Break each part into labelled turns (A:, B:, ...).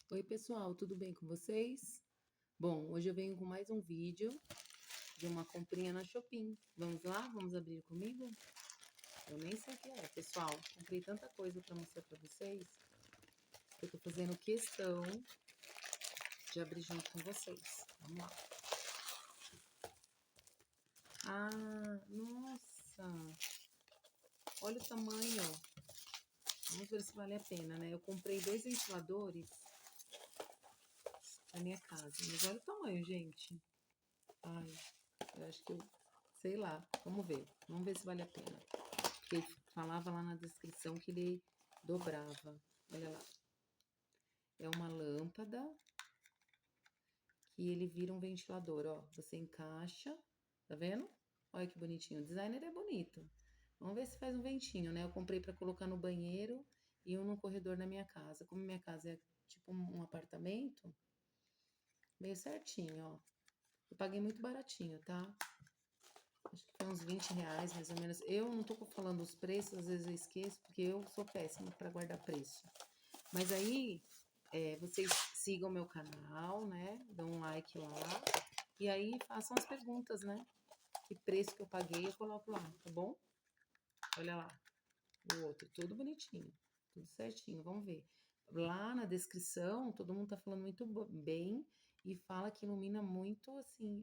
A: Oi, pessoal, tudo bem com vocês? Bom, hoje eu venho com mais um vídeo de uma comprinha na Shopping. Vamos lá? Vamos abrir comigo? Eu nem sei o que é, pessoal. Comprei tanta coisa para mostrar para vocês que eu tô fazendo questão de abrir junto com vocês. Vamos lá. Ah, nossa! Olha o tamanho. Vamos ver se vale a pena, né? Eu comprei 2 ventiladores na minha casa, mas olha o tamanho, gente. Ai, eu acho que eu, sei lá, vamos ver se vale a pena. Porque falava lá na descrição que ele dobrava. Olha lá. É uma lâmpada que ele vira um ventilador, ó. Você encaixa, tá vendo? Olha que bonitinho. O designer é bonito. Vamos ver se faz um ventinho, né? Eu comprei para colocar no banheiro e um no corredor da minha casa. Como minha casa é tipo um apartamento, meio certinho, ó. Eu paguei muito baratinho, tá? Acho que foi uns 20 reais, mais ou menos. Eu não tô falando os preços, às vezes eu esqueço, porque eu sou péssima para guardar preço. Mas aí, vocês sigam meu canal, né? Dão um like lá. E aí, façam as perguntas, né? Que preço que eu paguei, eu coloco lá, tá bom? Olha lá, o outro, tudo bonitinho, tudo certinho, vamos ver. Lá na descrição, todo mundo tá falando muito bem e fala que ilumina muito, assim,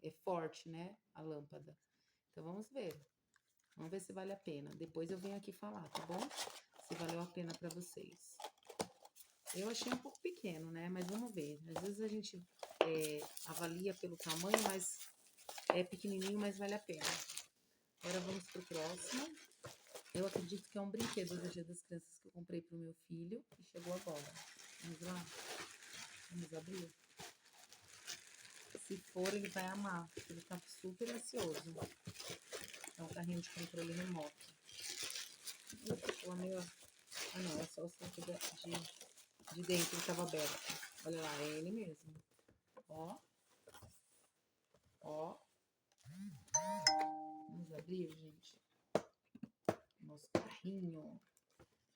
A: é forte, né? A lâmpada. Então, vamos ver. Vamos ver se vale a pena. Depois eu venho aqui falar, tá bom? Se valeu a pena para vocês. Eu achei um pouco pequeno, né? Mas vamos ver. Às vezes a gente avalia pelo tamanho, mas é pequenininho, mas vale a pena. Agora vamos pro próximo. Eu acredito que é um brinquedo do Dia das Crianças que eu comprei pro meu filho e chegou agora. Vamos lá? Vamos abrir? Se for, ele vai amar. Ele tá super ansioso. É um carrinho de controle remoto. Ah, não, é só o centro de dentro que tava aberto. Olha lá, é ele mesmo. Ó, ó. Vamos abrir, gente. Nosso carrinho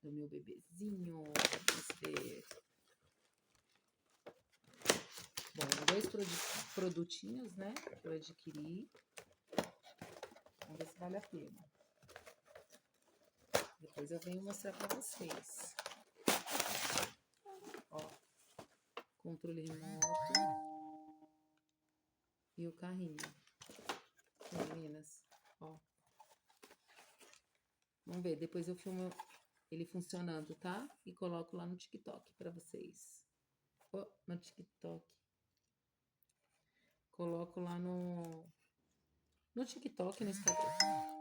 A: do meu bebezinho. Vamos ver. Bom, 2 produtinhos, né? Que eu adquiri. Vamos ver se vale a pena. Depois eu venho mostrar pra vocês. Ó, controle remoto e o carrinho. Meninas, ó. Vamos ver, depois eu filmo ele funcionando, tá? E coloco lá no TikTok pra vocês. Oh, no TikTok. Coloco lá no TikTok, no Instagram.